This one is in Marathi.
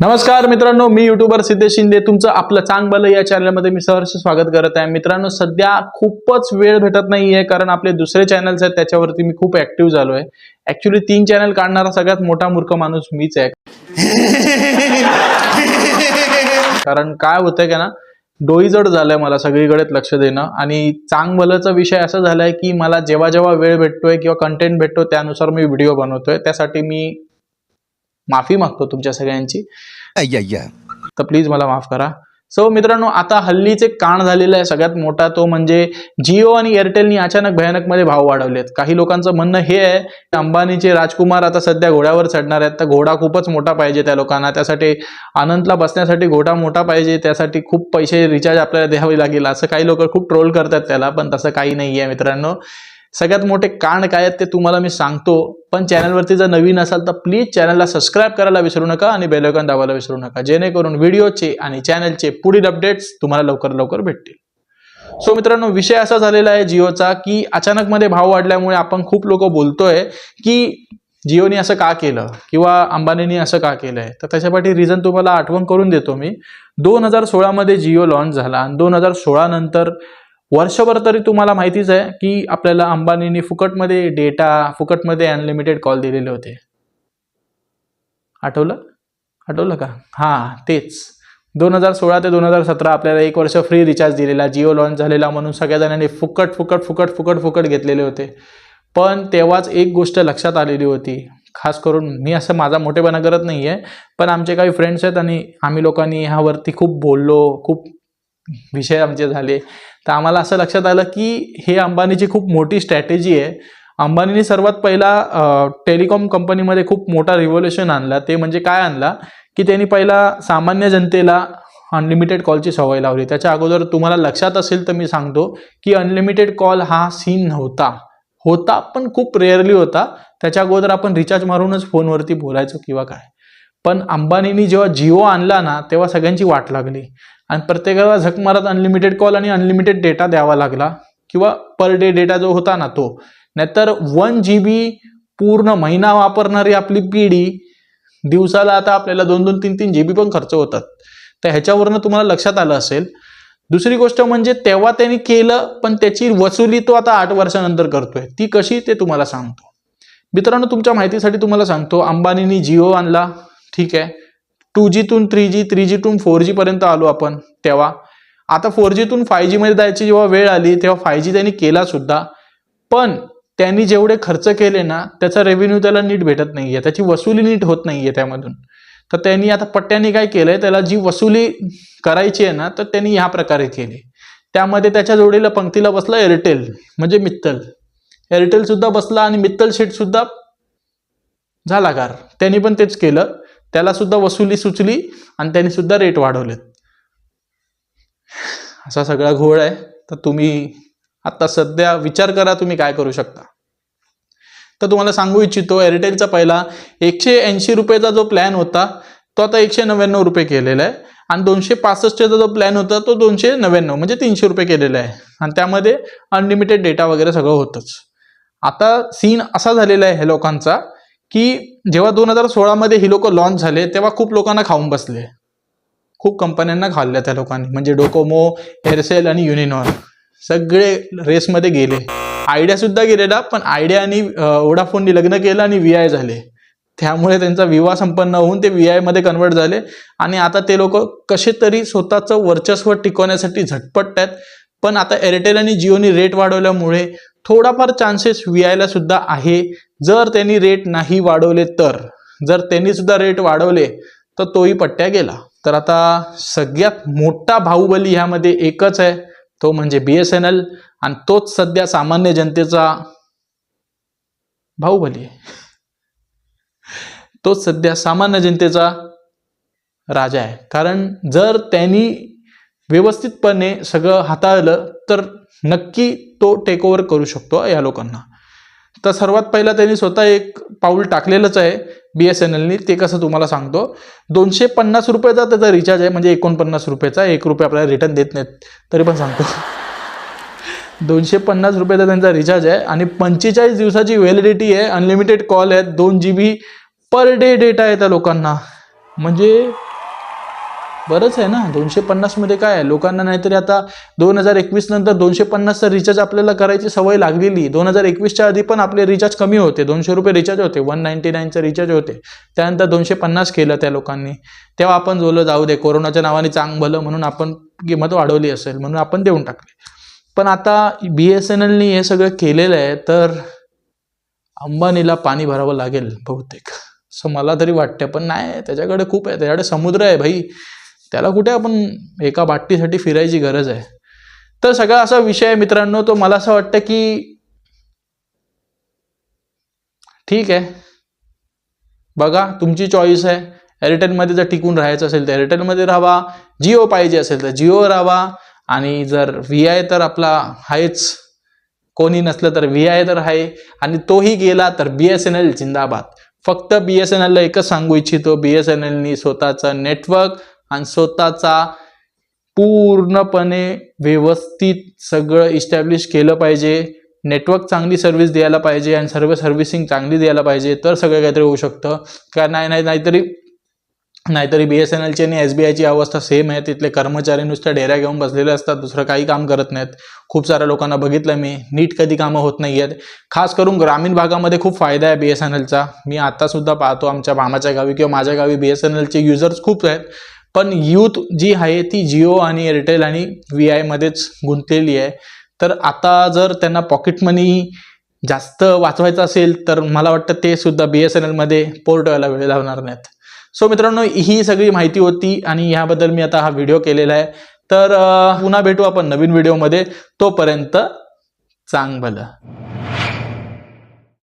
नमस्कार मित्रांनो, मी युट्यूबर सिद्धेश शिंदे तुमचं आपलं चांग भलं या चॅनलमध्ये मी सहर्ष स्वागत करत आहे। मित्रांनो, सध्या खूपच वेळ भेटत नाहीये कारण आपले दुसरे चॅनल्स आहेत त्याच्यावरती मी खूप ऍक्टिव्ह झालोय। ऍक्च्युअली 3 चॅनल काढणारा सगळ्यात मोठा मूर्ख माणूस मीच आहे। कारण काय होतंय का ना, डोईजड झालंय मला सगळीकडे लक्ष देणं आणि चांग भलंचा विषय असा झालाय की मला जेव्हा जेव्हा वेळ भेटतोय किंवा कंटेंट भेटतो त्यानुसार मी व्हिडिओ बनवतोय। त्यासाठी मी माफी मागतो तुमच्या सगळ्यांची। तर प्लीज मला माफ करा। सो मित्रांनो, आता हल्लीचे कांड झालेला आहे सगळ्यात मोठा तो म्हणजे जिओ आणि एअरटेलनी अचानक भयानक मध्ये भाव वाढवलेत। काही लोकांचं म्हणणं हे आहे की अंबानीचे राजकुमार आता सध्या घोड्यावर चढणार आहेत, तर घोडा खूपच मोठा पाहिजे त्या लोकांना, त्यासाठी अनंतला बसण्यासाठी घोडा मोठा पाहिजे, त्यासाठी खूप पैसे रिचार्ज आपल्याला द्यावे लागेल असं काही लोक खूप ट्रोल करतात त्याला। पण तसं काही नाहीये मित्रांनो। सगळ्यात मोठे कांड काय आहेत ते तुम्हाला मी सांगतो, पण चॅनलवरती जर नवीन असाल तर प्लीज चॅनलला सबस्क्राइब करायला विसरू नका आणि बेल आयकॉन दाबायला विसरू नका, जेणेकरून व्हिडिओचे आणि चॅनलचे पुढील अपडेट्स तुम्हाला लवकर भेटतील। सो मित्रांनो, विषय असा झालेला आहे जिओचा की अचानक मध्ये भाव वाढल्यामुळे आपण खूप लोक बोलतोय की जिओनी असं का केलं किंवा अंबानींनी असं का केलंय। तर त्याच्यासाठी रिझन तुम्हाला आठवण करून देतो मी। 2016 मध्ये जिओ लॉन्च झाला आणि 2016 नंतर वर्षभर तरी तुम्हाला माहितीच आहे की आपल्याला अंबानींनी फुकटमध्ये डेटा, फुकटमध्ये अनलिमिटेड कॉल दिलेले होते। आठवलं का? हां, तेच 2016 ते 2017 आपल्याला 1 वर्ष फ्री रिचार्ज दिलेला, जिओ लॉन्च झालेला म्हणून सगळ्या जणांनी फुकट घेतलेले होते। पण तेव्हाच एक गोष्ट लक्षात आलेली होती, खास करून मी असं माझा मोठेपणा करत नाहीये, पण आमचे काही फ्रेंड्स आहेत आणि आम्ही लोकांनी ह्यावरती खूप बोललो, खूप विषय आमचे झाले। तर आम्हाला असं लक्षात आलं की हे अंबानीची खूप मोठी स्ट्रॅटेजी आहे। अंबानीने सर्वात पहिला टेलिकॉम कंपनीमध्ये खूप मोठा रिव्होल्युशन आणला। ते म्हणजे काय आणला की त्यांनी पहिला सामान्य जनतेला अनलिमिटेड कॉलची सवय लावली। त्याच्या अगोदर तुम्हाला लक्षात असेल तर मी सांगतो की अनलिमिटेड कॉल हा सीन होता पण खूप रेअरली होता। त्याच्या अगोदर आपण रिचार्ज मारूनच फोनवरती बोलायचो किंवा काय। पण अंबानींनी जेव्हा जिओ आणला ना तेव्हा सगळ्यांची वाट लागली आणि प्रत्येकाला झक मारत अनलिमिटेड कॉल आणि अनलिमिटेड डेटा द्यावा लागला किंवा पर डे डेटा जो होता ना तो। नाहीतर 1 GB पूर्ण महिना वापरणारी आपली पिढी दिवसाला आता आपल्याला 2-2, 3-3 GB पण खर्च होतात। तर ह्याच्यावरनं तुम्हाला लक्षात आलं असेल। दुसरी गोष्ट म्हणजे तेव्हा त्यांनी केलं पण त्याची वसुली तो आता 8 वर्षानंतर करतोय। ती कशी ते तुम्हाला सांगतो। मित्रांनो, तुमच्या माहितीसाठी तुम्हाला सांगतो, अंबानींनी जिओ आणला, ठीक आहे, 2G तून 3G, 3G तून 4G पर्यंत आलो आपण तेव्हा। आता 4G तून 5G मध्ये जायची जेव्हा वेळ आली तेव्हा 5G त्यांनी केला सुद्धा, पण त्यांनी जेवढे खर्च केले ना त्याचा रेव्हेन्यू त्याला नीट भेटत नाहीये, त्याची वसुली नीट होत नाहीये त्यामधून। तर त्यांनी आता पट्ट्याने काय केलंय, त्याला जी वसुली करायची आहे ना तर त्यांनी ह्या प्रकारे केली। त्यामध्ये त्याच्या जोडीला पंक्तीला बसला एअरटेल म्हणजे मित्तल। एअरटेल सुद्धा बसला आणि मित्तल शेट सुद्धा झाला गार। त्यांनी पण तेच केलं, त्याला सुद्धा वसुली सुचली आणि त्यांनी सुद्धा रेट वाढवलेत। असा सगळा घोळ आहे। तर तुम्ही आता सध्या विचार करा तुम्ही काय करू शकता। तर तुम्हाला सांगू इच्छितो, एअरटेलचा पहिला 180 रुपयाचा जो प्लॅन होता तो आता 199 रुपये केलेला आहे आणि 265चा जो प्लॅन होता तो 299 म्हणजे 300 रुपये केलेला आहे आणि त्यामध्ये अनलिमिटेड डेटा वगैरे सगळं होतच। आता सीन असा झालेला आहे हे लोकांचा की जेव्हा 2016 मध्ये ही लोक लॉन्च झाले तेव्हा खूप लोकांना खाऊन बसले, खूप कंपन्यांना खाल्ल्या त्या लोकांनी, म्हणजे डोकोमो, एअरसेल आणि युनिनॉर सगळे रेसमध्ये गेले। आयडिया सुद्धा गेलेला, पण आयडिया आणि वोडाफोननी लग्न केलं आणि VI झाले, त्यामुळे त्यांचा विवाह संपन्न होऊन ते VI मध्ये कन्वर्ट झाले आणि आता ते लोक कसे तरी स्वतःचं वर्चस्व टिकवण्यासाठी झटपटतात। पण आता एअरटेल आणि जिओनी रेट वाढवल्यामुळे थोडाफार चान्सेस VI ला सुद्धा आहे, जर त्यांनी रेट नाही वाढवले तर। जर त्यांनी सुद्धा रेट वाढवले तर तोही पट्ट्या गेला। तर आता सगळ्यात मोठा बाहुबली ह्यामध्ये एकच आहे, तो म्हणजे BSNL आणि तोच सध्या सामान्य जनतेचा बाहुबली आहे। तोच सध्या सामान्य जनतेचा राजा आहे। कारण जर त्यांनी व्यवस्थितपणे सगळं हाताळलं तर नक्की तो टेक ओव्हर करू शकतो या लोकांना। तर सर्वात पहिला त्यांनी स्वतः एक पाऊल टाकलेलंच आहे BSNLनी। ते कसं तुम्हाला सांगतो, 250 रुपयाचा त्याचा रिचार्ज आहे, म्हणजे 49 रुपयाचा, 1 रुपये आपल्याला रिटर्न देत नाहीत तरी पण सांगतो। 250 रुपयाचा त्यांचा रिचार्ज आहे आणि 45 दिवसाची व्हॅलिडिटी आहे, अनलिमिटेड कॉल आहेत, 2 GB पर डे डेटा आहे त्या लोकांना। म्हणजे बरंच आहे ना. 250 मध्ये काय आहे लोकांना, नाहीतरी आता 2021 नंतर 250चा रिचार्ज आपल्याला करायची सवय लागलेली. 2021च्या आधी पण आपले रिचार्ज कमी होते, 200 रुपये रिचार्ज होते, 199चा रिचार्ज होते. त्यानंतर 250 केलं त्या लोकांनी. तेव्हा आपण बोललो जाऊ दे, कोरोनाच्या नावाने चांग भलं म्हणून आपण किंमत वाढवली असेल म्हणून आपण देऊन टाकले. पण आता BSNLनी हे सगळं केलेलं आहे, तर अंबानीला पाणी भरावं लागेल बहुतेक, असं मला तरी वाटतं. पण नाही, त्याच्याकडे खूप आहे, त्याच्याकडे समुद्र आहे भाई. त्याला कुठे आपण एका बाटलीसाठी फिरायची गरज आहे. तर सगळा असा विषय आहे मित्रांनो. तो मला असं वाटतं की ठीक आहे, बघा तुमची चॉईस आहे. एअरटेलमध्ये जर टिकून राहायचं असेल तर एअरटेलमध्ये राहावा, जिओ पाहिजे असेल तर जिओ राहावा, आणि जर VI तर आपला आहेच, कोणी नसलं तर VI तर आहे, आणि तोही गेला तर BSNL जिंदाबाद. फक्त BSNLला एकच सांगू इच्छितो, BSNLनी स्वतःचं नेटवर्क आणि स्वतःचा पूर्णपणे व्यवस्थित सगळं इस्टॅब्लिश केलं पाहिजे. नेटवर्क चांगली सर्व्हिस द्यायला पाहिजे आणि सर्व्हिसिंग चांगली द्यायला पाहिजे, तर सगळं काहीतरी होऊ शकतं. का नाहीतरी BSNLची आणि SBIची अवस्था सेम आहे. तिथले कर्मचारी नुसत्या डेऱ्या घेऊन बसलेले असतात, दुसरं काही काम करत नाहीत. खूप साऱ्या लोकांना बघितलं मी, नीट कधी कामं होत नाही आहेत. खास करून ग्रामीण भागामध्ये खूप फायदा आहे BSNLचा. मी आतासुद्धा पाहतो आमच्या मामाच्या गावी किंवा माझ्या गावी BSNLचे युजर्स खूप आहेत. पण यूथ जी आहे ती जिओ आणि एअरटेल आणि VI मध्येच गुंतलेली आहे. तर आता जर त्यांना पॉकेट मनी जास्त वाचवायचं असेल तर मला वाटतं ते सुद्धा BSNLमध्ये पोर्ट व्हायला वेळ लावणार नाहीत. सो मित्रांनो, ही सगळी माहिती होती आणि ह्याबद्दल मी आता हा व्हिडिओ केलेला आहे. तर पुन्हा भेटू आपण नवीन व्हिडिओमध्ये. तोपर्यंत चांग भलं.